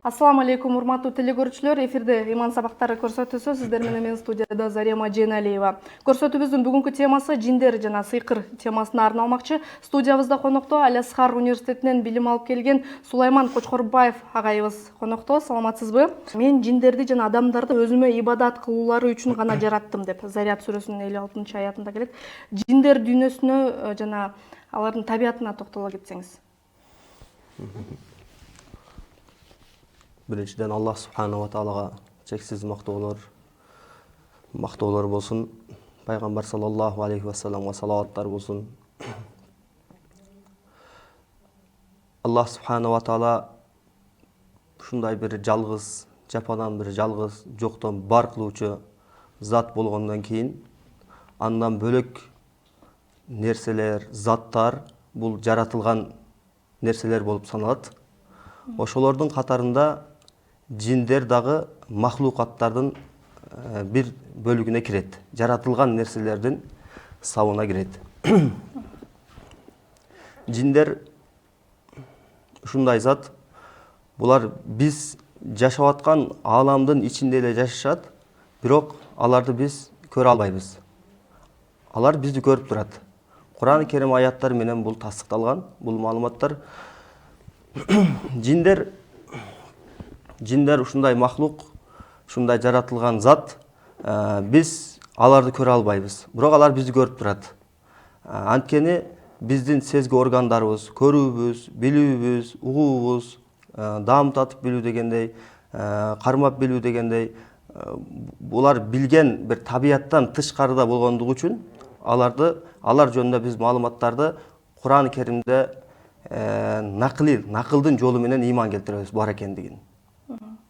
Ассаламу алейкум, урматтуу телекөрүүчүлөр. Эфирде иман сабактары көрсөтүүсү. Сиздер менен мен студияда Зарема Жейналиева. Көрсөтүүбүздүн бүгүнкү темасы жиндер жана сыйкыр темасына арналмакчы. Студиябызда конокто Аль-Азхар университетинен билим алып келген Сулайман Кочкорбаев агайыбыз конокто. Саламатсызбы? Мен жиндерди жана адамдарды өзүмө ибадат кылуулары үчүн гана жараттым деп Зарят сүрөсүнүн 56-аятында келет. Жиндер дүйнөсүнө жана алардын табиятына токтоло кетсеңиз. Биринчиден Аллах Субханала Таалага чексиз мактоолор болсун. Пайгамбар саллаллаху алейхи ва салламга салаваттар болсун. Аллах Субханала Таала ушундай бир жалгыз, жападан бир жалгыз, жоктон бар кылуучу зат болгондон кийин андан бөлөк нерселер, заттар бул жаратылган нерселер болуп саналат. Ошолордун катарында жиндер дагы махлукаттардын бир бөлүгүнө кирет. Жаратылган нерселердин сабына кирет. Жиндер ушундай зат, булар биз жашап аткан ааламдын ичинде эле жашашат, бирок аларды биз көрө албайбыз. Алар бизди көрүп турат. Кур'ан-ы Керим аяттары менен бул тасдыкталган, бул маалыматтар. Жиндер ушундай махлук, ушундай жаратылган зат, биз аларды көрө албайбыз. Бирок алар бизди көрүп турат. Анткени биздин сезги органдарыбыз, көрүүбүз, билүүбүз, угуубуз, даам татып билүү дегендей, кармап билүү дегендей, булар билген бир табияттан тышкарыда болгондугу үчүн алар жөнүндө биз маалыматтарды Кур'ан-ы Керимде накылдын жолу менен ыйман келтиребиз бар экендигин.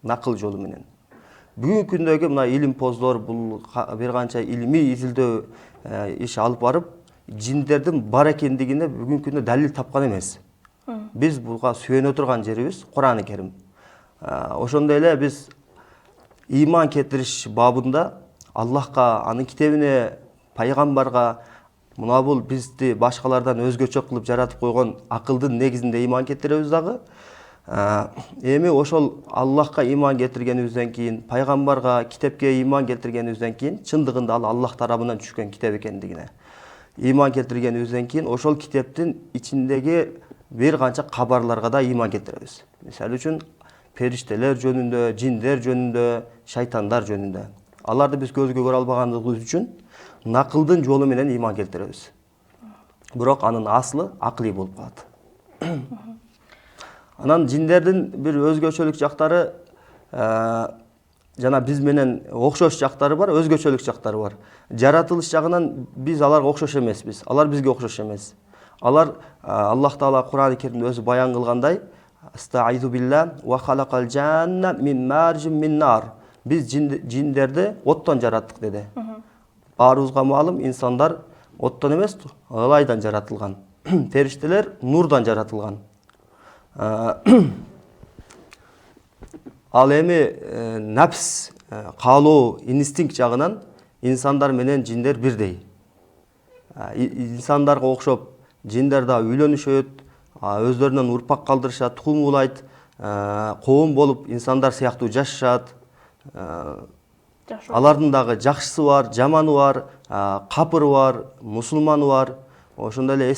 Накыл жолу менен. Бүгүнкү күндөгү мына илимпоздор бул бир канча илимий изилдөө иш алып барып, жиндердин бар экендигине бүгүнкү күндө далил тапкан эмес. Биз буга сүйөнө турган жерибиз Кур'ан-ы Керим. Ошондой эле биз ыйман келтириш бабында Аллахка, анын китебине, пайгамбарга, мына бул бизди башкалардан өзгөчө кылып жаратып койгон акылдын негизинде ыйман келтиребиз дагы. Эми ошол Аллахка ыйман келтиргенибизден кийин, пайгамбарга, китепке ыйман келтиргенибизден кийин, чындыгында ал Аллах тарабынан түшкөн китеп экендигине ыйман келтиргенибизден кийин, ошол китептин ичиндеги бир канча кабарларга да ыйман келтиребиз. Мисалы үчүн периштелер жөнүндө, жиндер жөнүндө, шайтандар жөнүндө. Аларды биз көзгө көрө албагандыгыбыз үчүн накылдын жолу менен ыйман келтиребиз. Бирок анын аслы акылый болуп калат. Анан жиндердин бир өзгөчөлүк жактары, жана биз менен окшош жактары бар, өзгөчөлүк жактары бар. Жаратылыш жагынан биз аларга окшош эмеспиз. Алар бизге окшош эмес. Алар Аллах Таала Кур'ан-ы Керимде өзү баян кылгандай: "Астаизу билла ва халакал жанна мин маржин мин нар". Биз жиндерди оттон жараттык деди. Баарыбызга маалым, инсандар оттон эмес, ылайдан жаратылган. Периштелер нурдан жаратылган. Ал эми нафс, каалоо, инстинкт жагынан инсандар менен жиндер бирдей. Инсандарга окшоп жиндер да үйлөнүшөт, өздөрүнөн урпак калдырышат, тукум улайт, коом болуп инсандар сыяктуу жашашат. Алардын дагы жакшысы бар, жаманы бар, капыры бар, мусулманы бар. Ошондой эле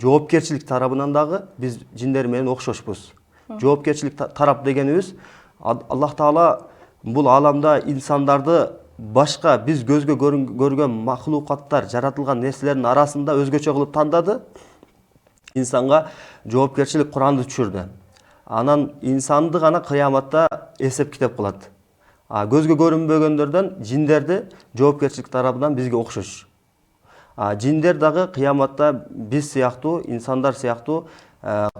жоопкерчилик тарабынан дагы биз жиндер менен окшошпуз. Жоопкерчилик тарап дегенибиз, Аллах Таала бул ааламда инсандарды башка биз көзгө көргөн махлукаттар, жаратылган нерселердин арасында өзгөчө кылып тандады. Инсанга жоопкерчилик Куранды түшүрдү. Анан инсанды гана кыяматта эсеп китеп кылат. Көзгө көрүнбөгөндөрдөн жиндерди жоопкерчилик тарабынан бизге окшош. Жиндер дагы кыяматта биз сыяктуу, инсандар сыяктуу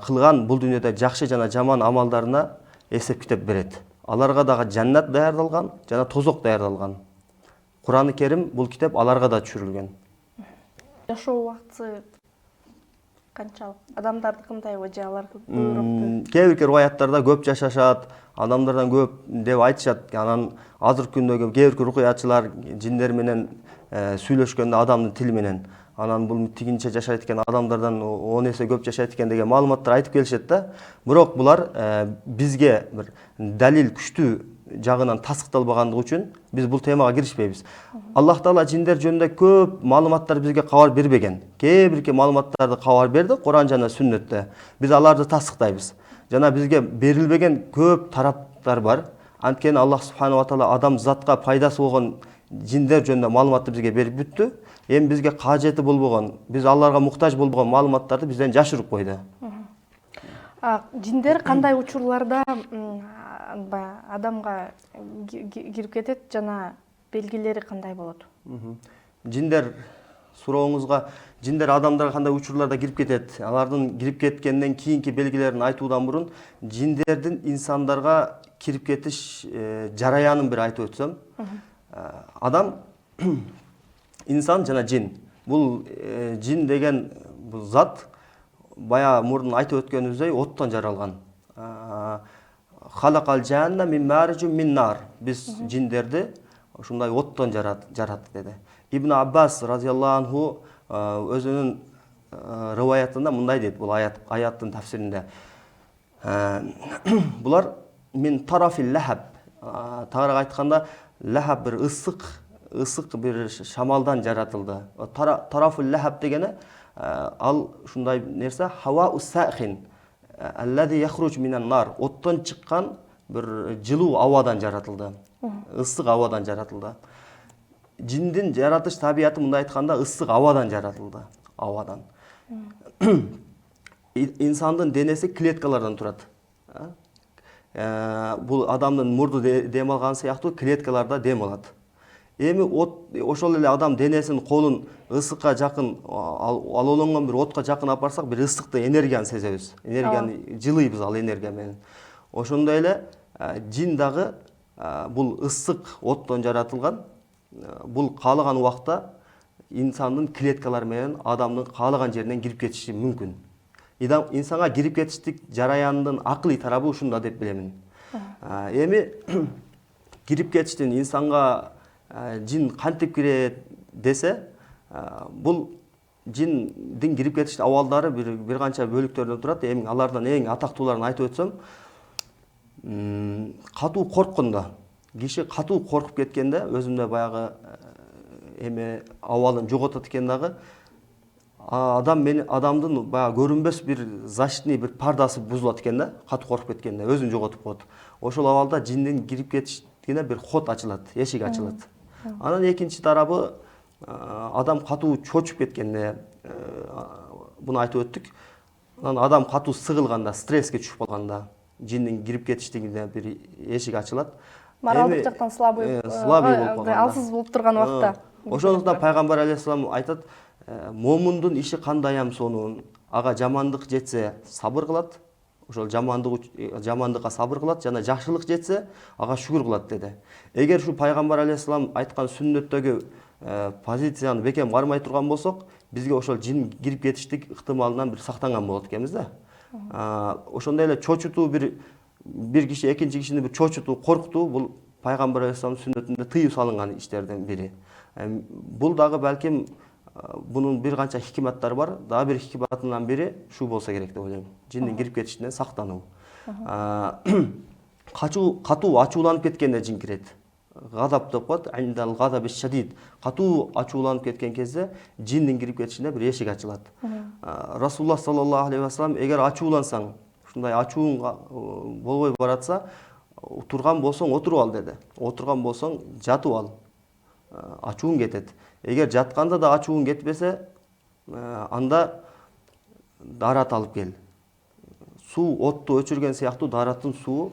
кылган бул дүйнөдө жакшы жана жаман амалдарына эсеп китеп берет. Аларга дагы жаннат даярдалган жана тозок даярдалган. Кур'ан-ы Керим бул китеп аларга да түшүрүлгөн. Жашоо убакыты канчалык? Адамдардыкындайбы же алардыкы бuyruktуу? Кээ бир риваяттарда көп жашашат, адамдардан көп деп айтышат. Анан азыркы күндөгү кээ бир рукуячылар жиндер менен сүйлөшкөндө адамдын тили менен анан бул тигинче жашайт экен, адамдардан 10 эсе көп жашайт экен деген маалыматтар айтып келишет да. Бирок булар бизге бир далил күчтүү жагынан тасыкталбагандыгы үчүн биз бул темага киришпейбиз. Аллах Таала жиндер жөнүндө көп маалыматтар бизге кабар бербеген. Кээ бирки маалыматтарды кабар берди Куран жана Сүннөттө. Биз аларды тасыктайбыз. Жана бизге берилбеген көп тараптар бар. Анткени Аллах Субханала Таала адам затка пайдасы болгон жиндер жөнүндө маалыматты бизге берип бүттү. Эми бизге кажети болбогон, биз аларга муктаж болбогон маалыматтарды бизден жашырып койду. Жиндер кандай учурларда адамга кирип кетет жана белгилери кандай болот? Жиндер сурооңузга, жиндер адамдарга кандай учурларда кирип кетет, алардын кирип кеткенден кийинки белгилерин айтуудан мурун жиндердин инсандарга кирип кетиш жараянын бир айтып өтсөм. Адам, инсан жана жин. Бул жин деген бул зат бая мурдун айтып өткөнүбүздөй оттон жаралган. Халакал жанна мин мариджун мин нар. Биз жиндерди ушундай оттон жараттык деди. Ибн Аббас разияллаху анху өзүнүн риваятында мындай дейт бул аяттын тафсиринде. Булар мин тарафил лахаб. Тагыраак айтканда, лахаб бир ысык бир шамалдан жаратылды. Тарафул лахаб дегени ал ушундай нерсе хава сахин аллази яхруж минан нар. Оттон чыккан бир жылуу абадан жаратылды. Ысык абадан жаратылды. Жиндин жаратыш табияты мындай айтканда ысык абадан жаратылды. Абадан. Инсандын денеси клеткалардан турат. Бул адамдын мурду дем алган сыяктуу клеткаларда дем алат. Эми ошол эле адам денесин, колун ысыкка жакын алоолонгон бир отко жакын алып барсак, бир ысыкты энергияны сезебиз. Энергияны жылыйбыз ал энергия менен. Ошондой эле жин дагы бул ысык оттон жаратылган. Бул каалаган убакта инсандын клеткалары менен адамдын каалаган жеринен кирип кетиши мүмкүн. Инсанга кирип кетиштик жараяндын акылый тарабы ушунда деп билемин. Эми кирип кетиштин инсанга жин кантип кирет десе, бул жиндин кирип кетиштин абалдары бир канча бөлүктөрдөн турат. Эми алардан эң атактууларын айтып өтсөм, катуу корккондо, киши катуу коркуп кеткенде өзүндө баягы эме абалын жоготот экен дагы, адамдын баягы көрүнбөс бир защитный бир пардасы бузулат экен да, катуу коркуп кеткенде өзүн жоготуп коет. Ошол абалда жиндин кирип кетишине бир ход ачылат, эшик ачылат. Анан экинчи тарабы, адам катуу чочуп кеткенде, буну айтып өттүк. Анан адам катуу сыгылганда, стресске түшүп калганда жиндин кирип кетиштигине бир эшик ачылат. Моралдык жактан слабый болуп калганда, алсыз болуп турган убакта. Ошондуктан пайгамбар алейхиссалам айтат, момундун иши кандайам сонун, ага жамандык жетсе сабыр кылат, ошол жамандыкка сабыр кылат, жана жакшылык жетсе ага шүгүр кылат деди. Эгер ушу пайгамбар алейхиссалам айткан сүннөттөгү позицияны бекем кармай турган болсок, бизге ошол жин кирип кетиштик ыктымалынан бир сактанган болот экенбиз да. Ошондой эле чочутуу бир киши экинчи кишини бир чочутуу, коркутуу, бул пайгамбар алейхиссалам сүннөтүндө тыюу салынган иштердин бири. Бул дагы балким бунун бир канча хикматтары бар. Дагы бир хикматынан бири ушу болсо керек деп ойлойм. Жиндин кирип кетишинен сактануу. Катуу ачууланып кеткенде жин кирет. Гадап деп коет, индал гадаби шадид. Катуу ачууланып кеткен кезде жиндин кирип кетишине бир эшик ачылат. Расулуллах саллаллаху алейхи вассалам, эгер ачуулансаң, ушундай ачууң болбой баратса, турган болсоң отуруп ал деди. Отурган болсоң жатып ал. Ачууң кетет. Эгер жатканда да ачууң кетпесе, анда дарат алып кел. Суу отту өчүрген сыяктуу дараттын суу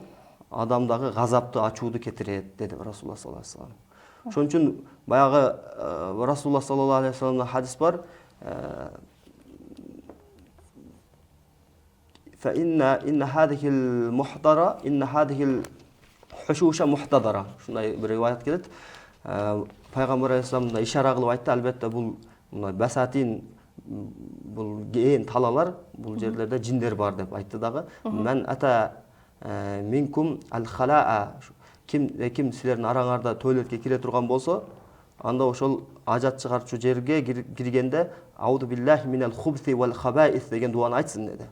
адамдагы газапты, ачууду кетирет деди Расулуллах саллаллаху алейхи вассалам. Ошон үчүн баягы Расулуллах саллаллаху алейхи вассаламда хадис бар. Fa inna hadhihi al-muhdara inna hadhihi al-hushusha muhtadara. Ушундай бир риваят келет. Пайгамбар алейхиссалам да ишара кылып айтты, албетте бул мындай басатин, бул ээн талалар, бул жерлерде жиндер бар деп айтты дагы. Мен ата минкум ал-халаа, ким силердин араңарда туалетке кире турган болсо, анда ошол ажат чыгарчу жерге киргенде ауду биллахи минал хубси вал хабаис деген дуаны айтсын деди.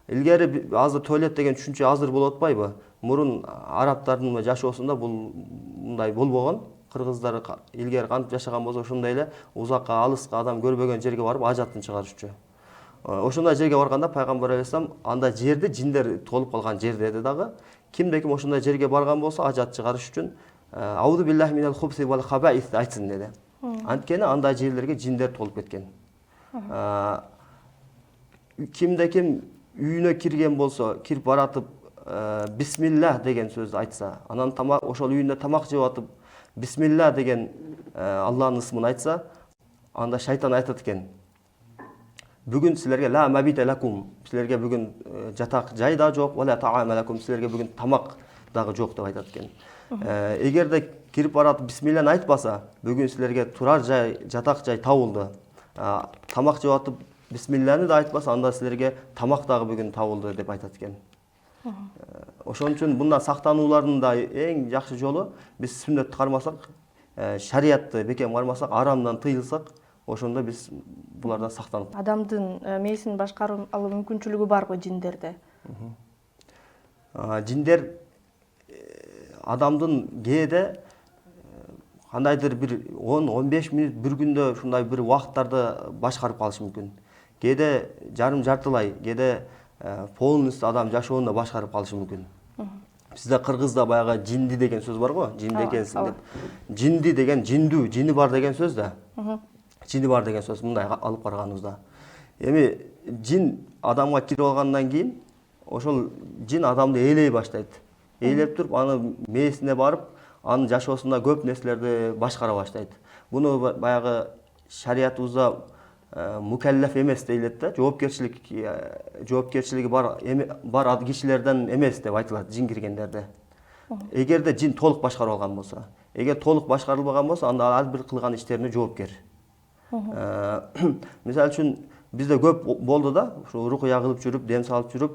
Илгери азыр туалет деген түшүнчө азыр болуп атпайбы? Мурун арабтардын жашоосунда бул мындай болбогон. Кыргыздар илгери кантип жашаган болсо ошондой эле узакка алыска адам көрбөгөн жерге барып ажатын чыгарышчу. Ошондой жерге барганда пайгамбар алейхисалам анда жерди жиндер толуп калган жер деди дагы. Кимде ким ошондой жерге барган болсо ажат чыгарыш үчүн ауду биллахи минал хубси вал хабаис айтсын деди. Анткени андай жерлерге жиндер толуп кеткен. Кимде ким үйүнө кирген болсо, кирип баратып бисмиллах деген сөздү айтса, анан тамак ошол үйүндө тамак жеп атып бисмиллах деген Аллахтын ысмын айтса, анда шайтан айтат экен. Бүгүн силерге ла мабита лакум, силерге бүгүн жатак жай да жок, вала таама лакум, силерге бүгүн тамак дагы жок деп айтат экен. Эгерде кирип баратып бисмиллахны айтпаса, бүгүн силерге турар жай, жатак жай табылды. Тамак жеп атып бисмиллахны да айтпаса, анда силерге тамак дагы бүгүн табылды деп айтат экен. Ошон үчүн мындан сактануулардын да эң жакшы жолу биз сүннөттү кармасак, шариятты бекем кармасак, арамдан тыйылсак, ошондо биз булардан сактанып. Адамдын мээсин башкаруу алуу мүмкүнчүлүгү барбы жиндерде? Жиндер адамдын кээде кандайдыр бир 10-15 мүнөт бир күндө ушундай бир убакыттарды башкарып калышы мүмкүн. Кээде жартылай, кээде полностью адам жашоону башкарып калышы мүмкүн. Бизде кыргызда баягы жинди деген сөз бар го, жинди экенсиң деп. Жинди деген жиндүү, жини бар деген сөз да. Жини бар деген сөз мындай алып караганыбызда. Эми жин адамга кирип алгандан кийин ошол жин адамды ээлей баштайт. Ээлеп туруп аны мээсине барып, анын жашоосунда көп нерселерди башкара баштайт. Буну баягы шариятыбызда мукаллаф эмес дейлет да, жоопкерчилиги бар кишилерден эмес деп айтылат жин киргендерде. Эгерде жин толук башкарып алган болсо, эгер толук башкарылбаган болсо, анда ар бир кылган иштерине жоопкер. Мисалы үчүн бизде көп болду да, ушу рукуя кылып жүрүп, дем салып жүрүп,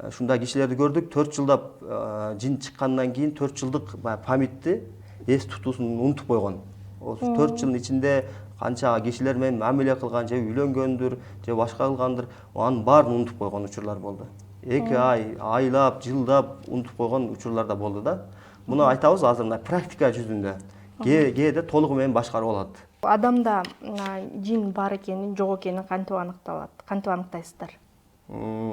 ушундай кишилерди көрдүк. 4 жылдап жин чыккандан кийин 4 жылдык памятти, эс тутуусун унутуп койгон. 4 жылдын ичинде канча кишилер менен мамиле кылган, же үйлөнгөндүр, же башка кылгандыр, анын баарын унутуп койгон учурлар болду. 2 ай, айлап, жылдап унутуп койгон учурлар да болду да. Муну айтабыз азыр мына практика жүзүндө. Кээде толугу менен башкарып алат. Адамда жин бар экенин, жок экенин кантип аныкталат? Кантип аныктайсыздар?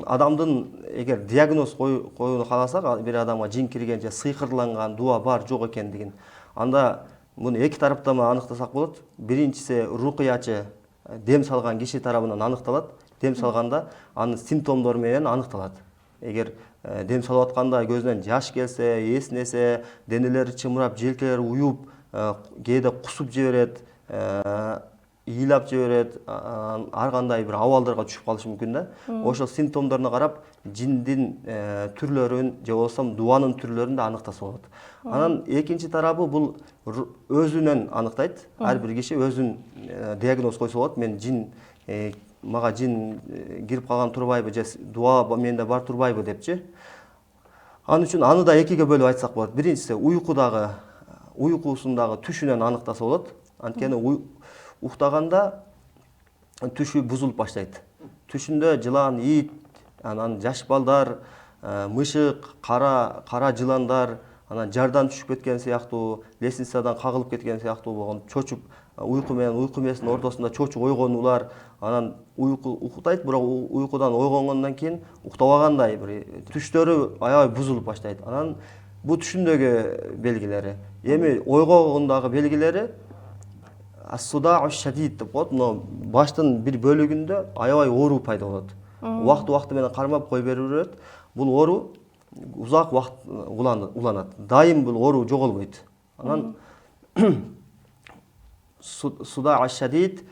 Адамдын эгер диагноз коюуну кааласак, бир адамга жин кирген же сыйкырланган, дуа бар жок экендигин, анда муну эки тараптан аныктасак болот. Биринчиси рукуячы дем салган киши тарабынан аныкталат. Дем салганда анын симптомдору менен аныкталат. Эгер дем салып атканда көзүнөн жаш келсе, эснесе, денелери чымырап, желкелери уюп, кээде кусуп жиберет, ыйлап жиберет, ар кандай бир абалдарга түшүп калышы мүмкүн да. Ошол симптомдоруна карап жиндин түрлөрүн же болбосо дуанын түрлөрүн да аныктаса болот. Анан экинчи тарабы бул өзүнөн аныктайт. Ар бир киши өзүн диагноз койсо болот. Мен жин, мага жин кирип калган турбайбы же дуа менде бар турбайбы депчи. Анын үчүн аны да экиге бөлүп айтсак болот. Биринчиси уйкусундагы түшүнөн аныктаса болот. Анткени уктаганда түшү бузулуп баштайт. Түшүндө жылан, ит, анан жаш балдар, мышык, кара жыландар, анан жардан түшүп кеткен сыяктуу, лестницадан кагылып кеткен сыяктуу болгон, чочуп уйку менен уйку эмесинин ортосунда чочуп ойгонуулар, анан уктайт, бирок уйкудан ойгонгондон кийин уктабагандай бир түштөрү аябай бузулуп баштайт. Анан бул түшүндөгү белгилери. Эми ойгогондогу белгилери ас-судау шадид деп коет. Мына баштын бир бөлүгүндө аябай оору пайда болот. Убакыт менен кармап кой берет. Бул оору узак убакыт уланат. Дайым бул оору жоголбойт. Анан судау шадид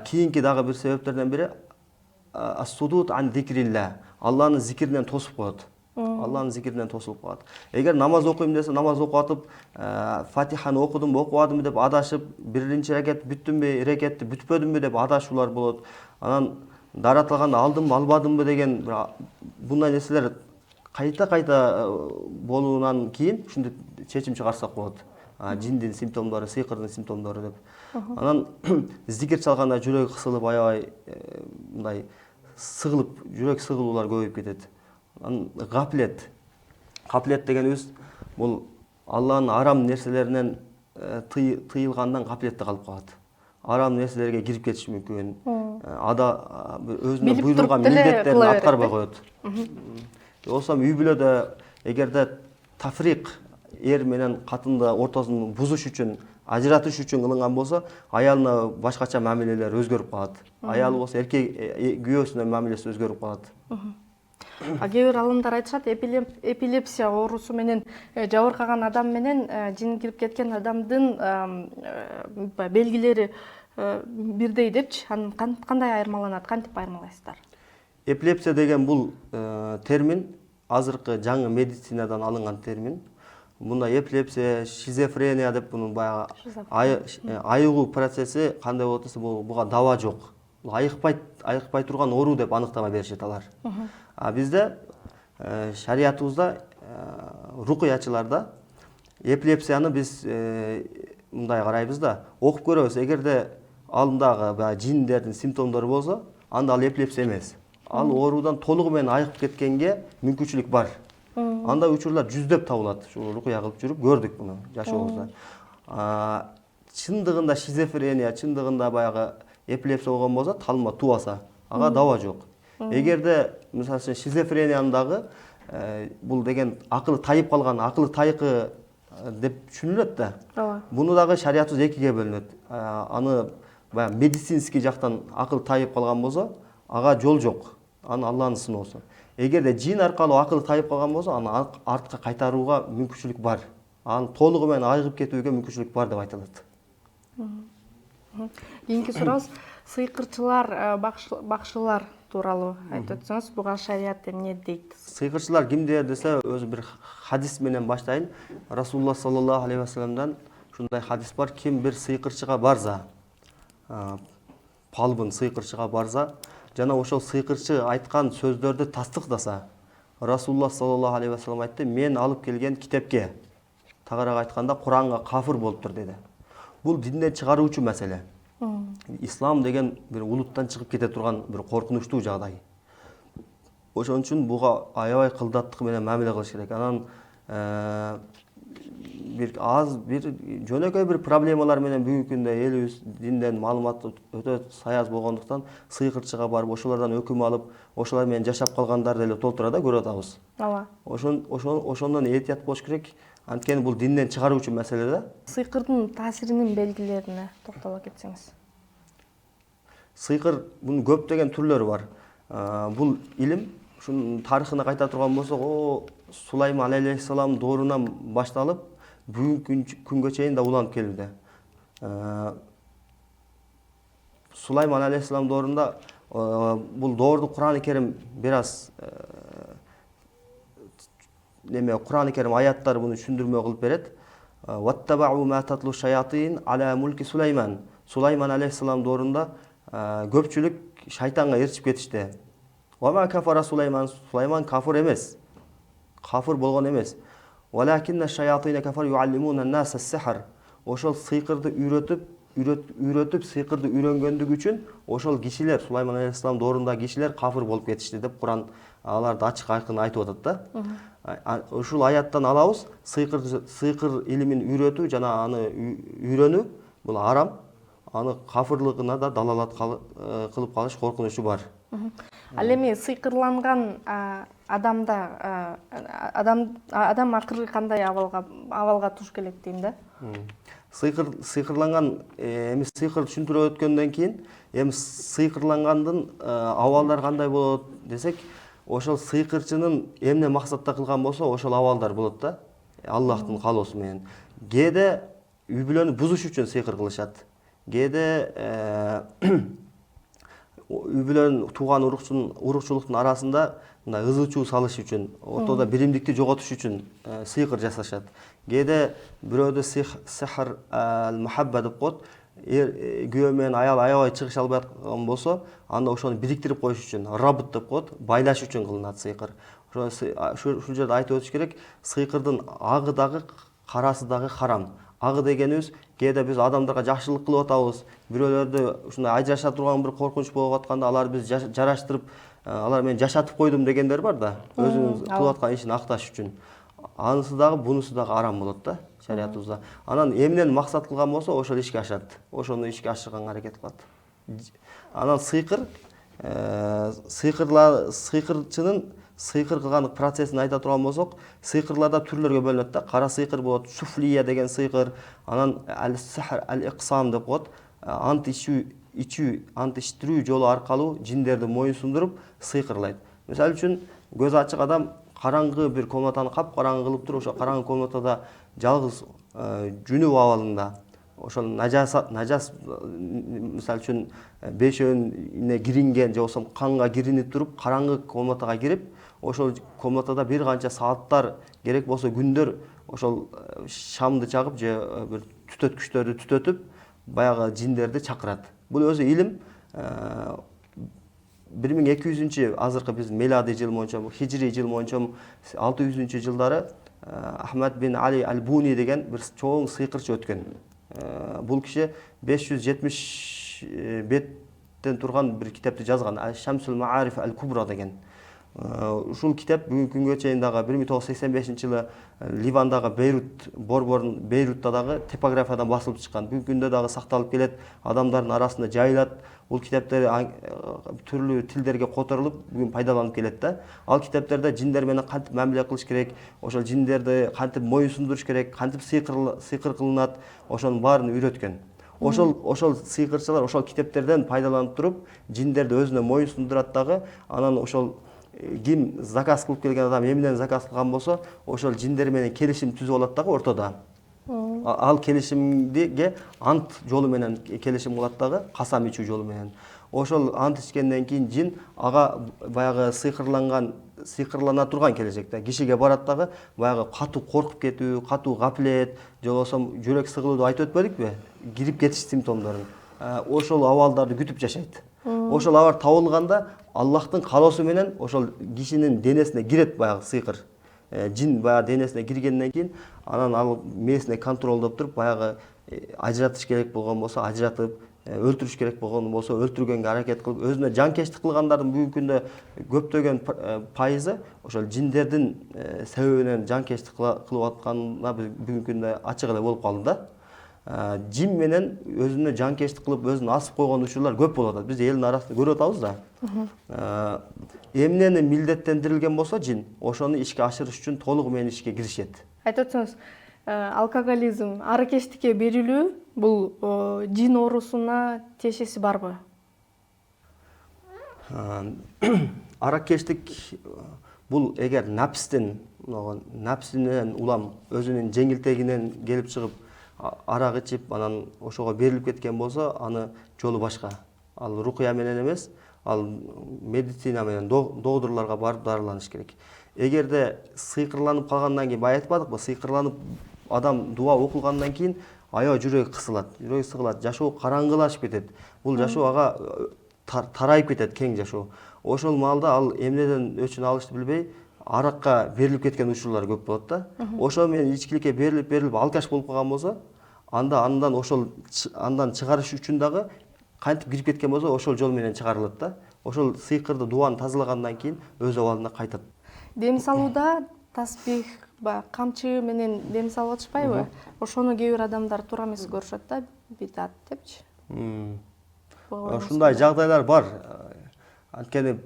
кийинки дагы бир себептерден бири ас-судут ан зикрилла. Алланын зикиринен тосуп коет. Алланын зикиринен тосулуп калат. Эгер намаз окуйм десе, намаз окуп атып, Фатиханы окудумбу, окубадымбы деп адашып, биринчи ракет бүттүмбү, ракетти бүтпөдүмбү деп адашуулар болот. Анан даратылганда алдымбы, албадымбы деген bunday нерселер кайта болуунан кийин ушинтип чечим чыгарсак болот. жиндин симптомдору, сыйкырдын симптомдору деп. Анан зикир чалганда жүрөк кысылып, аябай мындай сыгылып, жүрөк сыгылуулар көбөйүп кетет. Анан каплет дегенибиз бул Алланын арам нерселеринен тыйылгандан каплетте калып калат. Арам нерселерге кирип кетиш мүмкүн. Өзүнө буйрулган милдеттерин аткарбай коет. Болсом үй бүлөдө эгерде тафрик эр менен катынды ортосун бузуш үчүн, ажыратыш үчүн кылынган болсо, аялына башкача мамилелер өзгөрүп калат. Аялы болсо күйөөсүнө мамилеси өзгөрүп калат. Кээ бир алымдар айтышат, эпилепсия оорусу менен жабыркаган адам менен жин кирип кеткен адамдын белгилери бирдей депчи. Анын кандай айырмаланат, кантип айырмалайсыздар? Эпилепсия деген бул термин азыркы жаңы медицинадан алынган термин. Мында эпилепсия, шизофрения деп бунун баягы айыгуу процесси кандай болот десе, буга даба жок. Айыкпай турган оору деп аныктама беришет алар. Бизде шариятыбызда, рукуячыларда эпилепсияны биз мындай карайбыз да, окуп көрөбүз. Эгерде алдындагы баягы жиндердин симптомдору болсо, анда ал эпилепсия эмес. Ал оорудан толугу менен айыгып кеткенге мүмкүнчүлүк бар. Андай учурлар жүздөп табылат. Ушул рукуя кылып жүрүп көрдүк муну жашообузда. Чындыгында шизофрения, чындыгында баягы эпилепсия болгон болсо, талма тубаса, ага даба жок. Эгерде мисалы үчүн шизофрениянын дагы бул деген акылы тайып калган, акылы тайыкы деп түшүнүлөт да. Буну дагы шариятыбыз экиге бөлүнөт. Аны баягы медицинский жактан акыл тайып калган болсо, ага жол жок. Аны Алланын сыноосу. Эгерде жин аркылуу акыл тайып калган болсо, аны артка кайтарууга мүмкүнчүлүк бар. Аны толугу менен айыгып кетүүгө мүмкүнчүлүк бар деп айтылат. Кийинки сурообуз, сыйкырчылар, бакшылар тууралуу айтып өтсөңүз, буга шарият эмне дейт? Сыйкырчылар кимдер десе, өзү бир хадис менен баштайын. Расулуллах саллаллаху алейхи вассаламдан ушундай хадис бар: ким бир сыйкырчыга барса, палбын сыйкырчыга барса, жана ошол сыйкырчы айткан сөздөрдү тастыктаса, Расулуллах саллаллаху алейхи вассалам айтты: мен алып келген китепке, тагыраак айтканда Куранга кафыр болуптур деди. Бул динден чыгаруучу маселе. Ислам деген бир улуттан чыгып кете турган бир коркунучтуу жагдай. Ошон үчүн буга аябай кылдаттык менен мамиле кылыш керек. Анан бир жөнөкөй бир проблемалар менен бүгүнкү күндө элибиз динден маалымат өтө саяз болгондуктан сыйкырчыга барып, ошолордон өкүм алып, ошолор менен жашап калгандарды эле толтура да көрүп атабыз. Ошондон этият болуш керек. Анткени бул динден чыгаруучу маселе да. Сыйкырдын таасиринин белгилерине токтоло кетсеңиз. Сыйкыр бунун көптөгөн түрлөрү бар. Бул илим ушунун тарыхына кайта турган болсок, Сулайман алейхиссалам доорунан башталып, бүгүнкү күнгө чейин да уланып келүүдө. Сулайман алейхиссалам доорунда бул доорду Кур'ан-ы Керим бир аз Кур'ан-ы Керим аяттары буну түшүндүрмө кылып берет. Ваттабау ма татлу шаятин аля мулки Сулайман. Сулайман алейхиссалам доорунда көпчүлүк шайтанга ээрчип кетишти. Ва кафара Сулайман. Сулайман кафир эмес. Кафир болгон эмес. Валакинна шаятина кафар юаллимуна нас ас-сихр. Ошол сыйкырды үйрөтүп сыйкырды үйрөнгөндүгү үчүн ошол кишилер, Сулайман алейхиссалам доорундагы кишилер кафир болуп кетишти деп Кур'ан аларды ачык айкын айтып атат да. Ушул аяттан алабыз, сыйкыр илимин үйрөтүү жана аны үйрөнүү бул арам. Аны кафырлыгына да далалат кылып калыш коркунучу бар. Ал эми сыйкырланган адамда адам акыркы кандай абалга туш келет дейм да? Сыйкырланган эми сыйкыр түшүндүрүп өткөндөн кийин эми сыйкырлангандын абалдары кандай болот десек, ошол сыйкырчынын эмне максатта кылган болсо, ошол абалдар болот да. Аллахтын каалоосу менен. Кээде үй бүлөнү бузуш үчүн сыйкыр кылышат. Кээде үй бүлөнүн тууган урукчулуктун арасында мындай ызы чуу салыш үчүн, ортодо биримдикти жоготуш үчүн сыйкыр жасашат. Кээде бирөөдө сихр al-muhabba деп коет. Күйөө менен аял аябай чыгыша албай аткан болсо, анда ошону бириктирип коюш үчүн, рабыт деп коет, байлаш үчүн кылынат сыйкыр. Ушул жерде айтып өтүш керек, сыйкырдын агы дагы, карасы дагы харам. ага дегенибиз кээде биз адамдарга жакшылык кылып атабыз, бирөөлөрдү ушундай ажыраша турган бир коркунуч болуп атканда алар биз жараштырып, алар мен жашатып койдум дегендер бар да, өзүнүн кылып аткан ишин акташ үчүн. Анысы дагы бунусу дагы арам болот да шариятыбызда. Анан эмнени максат кылган болсо, ошол ишке ашат. Ошону ишке ашырганга аракет кылат. Анан сыйкырчынын сыйкыр кылган процессин айта турган болсок, сыйкырлар да түрлөргө бөлүнөт да. Кара сыйкыр болот, суфлия деген сыйкыр, анан ал-сихр, ал-иқсам деп коет. Ант иштирүү жолу аркылуу жиндерди моюнсундуруп сыйкырлайт. Мисалы үчүн көз ачык адам караңгы бир комнатаны капкараңгы кылып туруп, ошо караңгы комнатада жалгыз жүнүп абалында, ошол нажас мисалы үчүн бешөөнүнө киринген же болбосо канга киринип туруп, караңгы комнатага кирип, ошол комнатада бир канча сааттар, керек болсо күндөр ошол шамды чагып же бир түтөткүчтөрдү түтөтүп, баягы жиндерди чакырат. Бул өзү илим 1200 азыркы биздин миладий жыл боюнча, хижри жыл боюнча 600-жылдары Ахмад бин Али аль-Буни деген бир чоң сыйкырчы өткөн. Бул киши 570 беттен турган бир китепти жазган, Шамсул Маариф аль-Кубра деген. Ушул китеп бүгүнкү күнгө чейин дагы 1985-жылы Ливандагы Бейрутта дагы типографиядан басылып чыккан. Бүгүнкү күндө дагы сакталып келет, адамдардын арасында жайылат. Бул китептер түрлүү тилдерге которулуп, бүгүн пайдаланып келет да. Ал китептерде жиндер менен кантип мамиле кылыш керек, ошол жиндерди кантип моюнсундуруш керек, кантип сыйкыр кылынат, ошонун баарын үйрөткөн. Ошол сыйкырчылар ошол китептерден пайдаланып туруп, жиндерди өзүнө моюнсундурат дагы. Анан ошол ким заказ кылып келген адам эмнени заказ кылган болсо, ошол жиндер менен келишим түзүп алат дагы ортодо. Ал келишимге ант жолу менен келишим кылат дагы, касам ичүү жолу менен. Ошол ант ичкенден кийин жин ага баягы сыйкырлана турган келечекте кишиге барат дагы, баягы катуу коркуп кетүү, катуу гаплет, же болбосо жүрөк сыгылууду айтып өтпөдүкпү? Кирип кетиш симптомдорун. Ошол абалдарды күтүп жашайт. Ошол абал табылганда Аллахтын каалоосу менен ошол кишинин денесине кирет баягы сыйкыр. Жин баягы денесине киргенден кийин анан ал мээсине контролдоп туруп, баягы ажыратыш керек болгон болсо ажыратып, өлтүрүш керек болгон болсо өлтүргөнгө аракет кылып, өзүнө жанкештик кылгандардын бүгүнкү күндө көптөгөн пайызы ошол жиндердин себебинен жанкештик кылып атканына бүгүнкү күндө ачык эле болуп калды да. Жин менен өзүнө жанкештик кылып, өзүн асып койгон учурлар көп болуп атат. Биз элдин арасында көрүп атабыз да. Эмнени милдеттендирилген болсо жин, ошону ишке ашырыш үчүн толугу менен ишке киришет. Айтып өтсөңүз, алкоголизм, аракечтикке берилүү бул жин оорусуна тиешеси барбы? Аракечтик бул эгер напсинен улам өзүнүн жеңилтегинен келип чыгып, арак ичип, анан ошого берилип кеткен болсо, аны жолу башка. Ал рукуя менен эмес, ал медицина менен доодурларга барып дарыланыш керек. Эгерде сыйкырланып калгандан кийин, бая айтпадыкпы, сыйкырланып адам дуа окулгандан кийин аябай жүрөгү кысылат, жүрөгү сыгылат, жашоо караңгылашып кетет. Бул жашоо ага тарайып кетет, кең жашоо. Ошол маалда ал эмнеден өчүн алышты билбей, аракка берилип кеткен учурлар көп болот да. Ошол менен ичкиликке берилип алкаш болуп калган болсо, андан чыгарыш үчүн дагы кантип кирип кеткен болсо, ошол жол менен чыгарылат да. Ошол сыйкырды, дуаны тазалагандан кийин өз абалына кайтат. Дем салууда таспих, камчы менен дем салып атышпайбы? Ошону кээ бир адамдар туура эмес көрүшөт да, бидат депчи. Ушундай жагдайлар бар. Анткени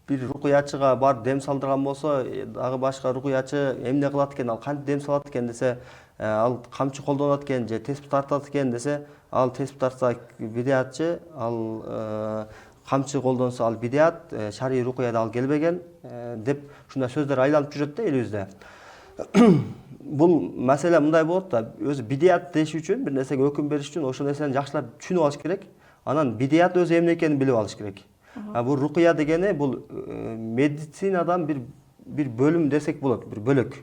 бир рукуячыга барып дем салдырган болсо, дагы башка рукуячы эмне кылат экен, ал кантип дем салат экен десе, ал камчы колдонот экен же теспи тартат экен десе, ал теспи тартса бидиатчы, ал камчы колдонсо ал бидиат, шарий рукуяда ал келбеген деп ушундай сөздөр айланып жүрөт да элибизде. Бул маселе мындай болот да, өзү бидиат деш үчүн, бир нерсеге өкүм бериш үчүн ошол нерсени жакшылап түшүнүп алыш керек. Анан бидиат өзү эмне экенин билип алыш керек. Бул рукуя дегени бул медицинадан бир бөлүм десек болот, бир бөлөк.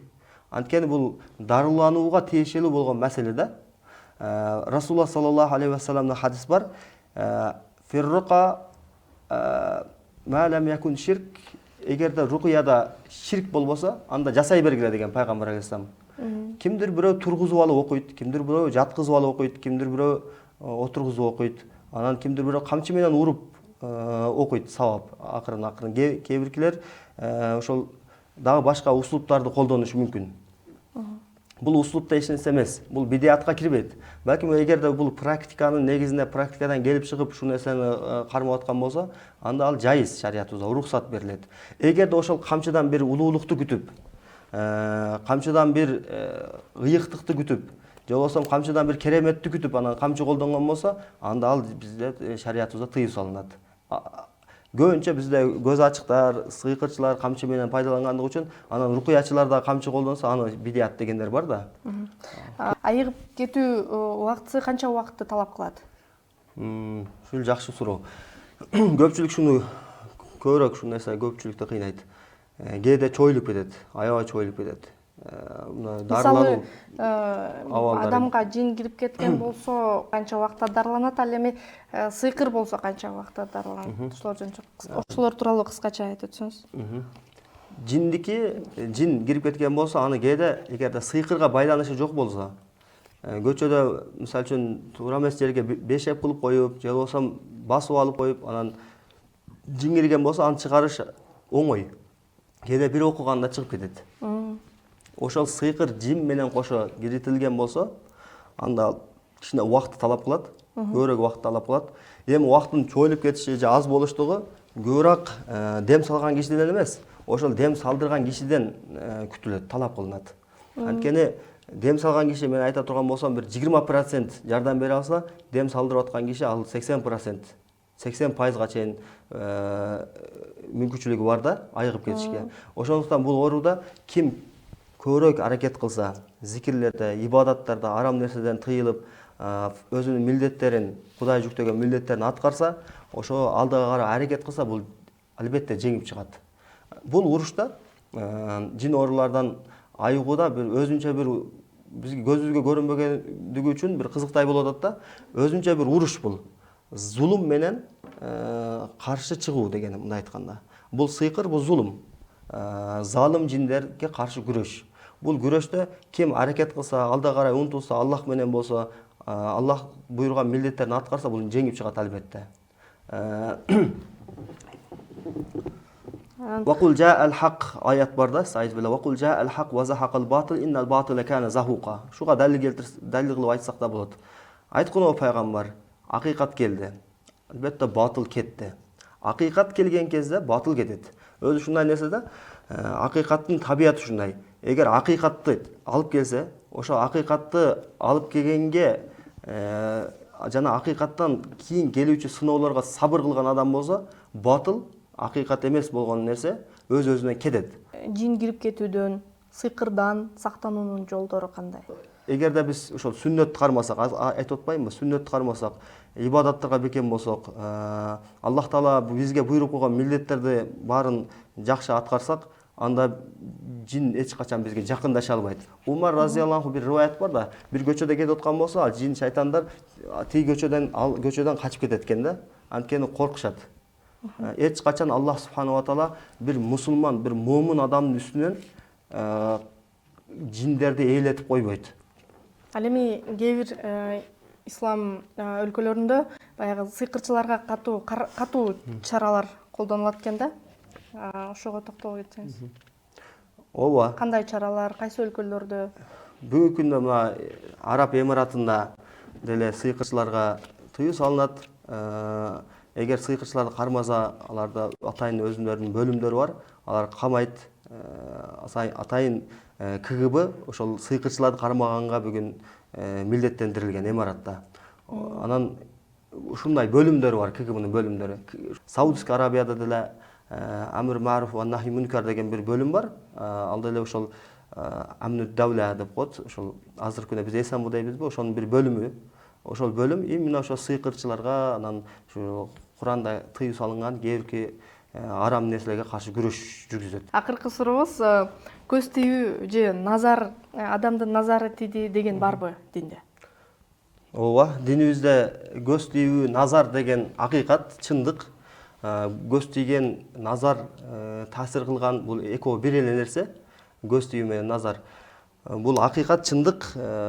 Анткени бул дарыланууга тиешелүү болгон маселе да. Расулуллах саллаллаху алейхи ва салламдын хадис бар. Фиррука ма лам якун ширк, эгерде рукуяда ширк болбосо, анда жасай бергиле деген пайгамбар алейхиссалам. Кимдир бирөө тургузуп алып окуйт, кимдир бирөө жаткызып алып окуйт, кимдир бирөө отургузуп окуйт, анан кимдир бирөө камчы менен уруп окуйт сабап акырын кээ биркилер ошол дагы башка услуптарды колдонушу мүмкүн. Бул услуп да эч нерсе эмес, бул бидиатка кирбейт. Балким эгерде бул практиканын негизинде практикадан келип чыгып ушул нерсени кармап аткан болсо, анда ал жайыз, шариятыбызда уруксат берилет. Эгерде ошол камчыдан бир улуулукту күтүп, камчыдан бир ыйыктыкты күтүп, же болбосо камчыдан бир кереметти күтүп анан камчы колдонгон болсо, анда ал бизде шариятыбызда тыюу салынат. Көбүнчө бизде көз ачыктар, сыйкырчылар камчы менен пайдалангандыгы үчүн анан рукуячылар да камчы колдонсо, аны бидиат дегендер бар да. Айыгып кетүү убактысы канча убакытты талап кылат? Ушул жакшы суроо. Көпчүлүк шуну көбүрөөк ушул нерсе көпчүлүктү кыйнайт. Кээде чоюлуп кетет, аябай чоюлуп кетет. Мисалы адамга жин кирип кеткен болсо канча убакытта дарыланат, ал эми сыйкыр болсо канча убакытта дарыланат? Ошолор тууралуу кыскача айтып өтсөңүз. Жин кирип кеткен болсо, аны кээде эгерде сыйкырга байланышы жок болсо, көчөдө мисалы үчүн туура эмес жерге бешеп кылып коюп, же болбосо басып алып коюп, анан жин кирген болсо аны чыгарыш оңой. Кээде бир окуганда чыгып кетет. Ошол сыйкыр жин менен кошо киритилген болсо, анда кичине убакытты талап кылат, көбүрөөк убакыт талап кылат. Эми убакыттын чоюлуп кетиши же аз болуштугу көбүрөөк дем салган кишиден эмес, ошол дем салдырган кишиден күтүлөт, талап кылынат. Анткени дем салган киши, мен айта турган болсом, бир 20% жардам бере алса, дем салдырып аткан киши ал 80%, 80%га чейин мүмкүнчүлүгү бар да айыгып кетишке. Ошондуктан бул ооруда ким көбүрөөк аракет кылса, зикирлерде, ибадаттарда арам нерседен тыйылып, өзүнүн милдеттерин, Кудай жүктөгөн милдеттерин аткарса, ошо алдыга карай аракет кылса, бул албетте жеңип чыгат. Бул урушта жин оорулардан айыгууда бир өзүнчө бир бизге көзүбүзгө көрүнбөгөндүгү үчүн бир кызыктай болуп атат да, өзүнчө бир уруш бул. Зулум менен каршы чыгуу деген, мындай айтканда. Бул сыйкыр, бул зулум. Залым жиндерге каршы күрөш. Бул күрөштө ким аракет кылса, алда карай умтулса, Аллах менен болсо, Аллах буйруган милдеттерин аткарса, бул жеңип чыгат албетте. Вакул жаал хак аят бар да, сайыз беле. Вакул жаал хак ва захакал батил иннал батила кана захука. Шуга далил кылып айтсак да болот. Айткан о пайгамбар, акыйкат келди. Албетте батыл кетти. Акыйкат келген кезде батыл кетет. Өзү ушундай нерсе да, акыйкаттын табияты ушундай. Эгер акыйкатты алып келсе, ошо акыйкатты алып келгенге жана акыйкаттан кийин келүүчү сыноолорго сабыр кылган адам болсо, батыл акыйкат эмес болгон нерсе өз-өзүнөн кетет. Жин кирип кетүүдөн, сыйкырдан сактануунун жолдору кандай? Эгерде биз ошол сүннөт кармасак, айтып атпаймынбы, сүннөт кармасак, ибадаттарга бекем болсок, Аллах Таала бизге буйруп койгон милдеттерди баарын жакшы аткарсак, анда жин эч качан бизге жакындаша албайт. Умар разияллаху бир риваят бар да, бир көчөдө кетип аткан болсо, ал жин шайтандар тиги көчөдөн качып кетет экен да. Анткени коркушат. Эч качан Аллах субханаху ва таала бир мусулман, бир момун адамдын үстүнөн жиндерди ээлетип койбойт. Ал эми кээ бир ислам өлкөлөрүндө баягы сыйкырчыларга катуу чаралар колдонулат экен да. Ошого токтоло кетсеңиз. Ооба. Кандай чаралар, кайсы өлкөлөрдө? Бүгүнкү күндө мына Араб Эмиратында деле сыйкырчыларга тыюу салынат. Эгер сыйкырчыларды кармаса, аларда атайын өзүнүн бөлүмдөрү бар. Алар камайт. Атайын КГБ ошол сыйкырчыларды кармаганга бүгүн милдеттендирилген Эмиратта. Анан ушундай бөлүмдөр бар, КГБнын бөлүмдөрү. Саудовский Арабияда деле Амр Маруф ва Нахи Мункар деген бир бөлүм бар. Ал деле ошол Амнуд Давла деп коет. Ошол азыркы күндө биз Эсамбу дейбизби, ошонун бир бөлүмү. Ошол бөлүм именно ошол сыйкырчыларга, анан ушу Куранда тыюу салынган кээ бирки арам нерселерге каршы күрөш жүргүзөт. Акыркы сурообуз, көз тийүү же назар, адамдын назары тийди деген барбы динде? Ооба, динибизде көз тийүү, назар деген акыйкат, чындык. Көз тийген, назар таасир кылган, бул экөө бир эле нерсе. Көз тийүү менен назар. Бул акыйкат, чындык,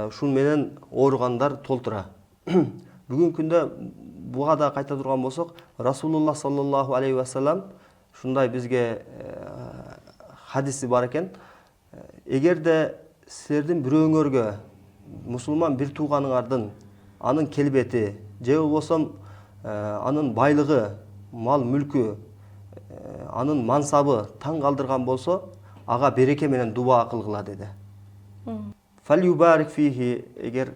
ушун менен ооругандар толтура. Бүгүнкү күндө буга да кайта турган болсок, Расулуллах саллаллаху алейхи вассалам ушундай бизге хадиси бар экен. Эгерде силердин бирөөңөргө мусулман бир тууганыңардын анын келбети же болбосо анын байлыгы, мал мүлкү, анын мансабы таң калтырган болсо, ага береке менен дуба кылгыла деди. Фалюбарик фихи, эгер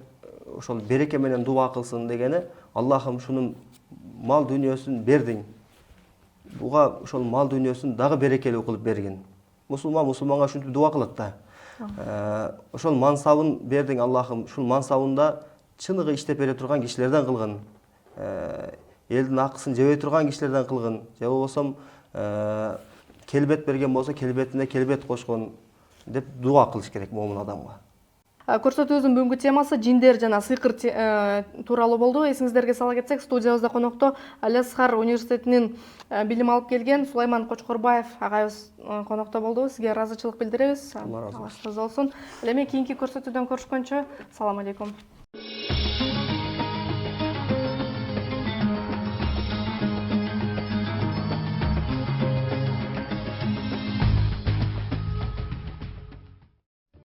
ошол береке менен дуба кылсын дегени, Аллахым шунун мал дүйнөсүн бердиң. Буга ошол мал дүйнөсүн дагы берекелүү кылып бергин. Мусулманга ушинтип дуба кылат да. Ошол мансабын бердиң, Аллахым ушул мансабында чыныгы иштеп бере турган кишилерден кылгын. Элдин акысын жебей турган кишилерден кылгын. Же болбосо келбет берген болсо, келбетине келбет кошкон деп дуба кылыш керек момун адамга. Көрсөтүүбүздүн бүгүнкү темасы жиндер жана сыйкыр тууралуу болду. Эсиңиздерге сала кетсек, студиябызда конокто Ал-Азхар университетинин билим алып келген Сулайман Кочкорбаев агайыбыз конокто болду. Сизге ыраазычылык билдиребиз. Алла ыраазы болсун. Алла ыраазы болсун. Эми кийинки көрсөтүүдөн көрүшкөнчө, салам алейкум.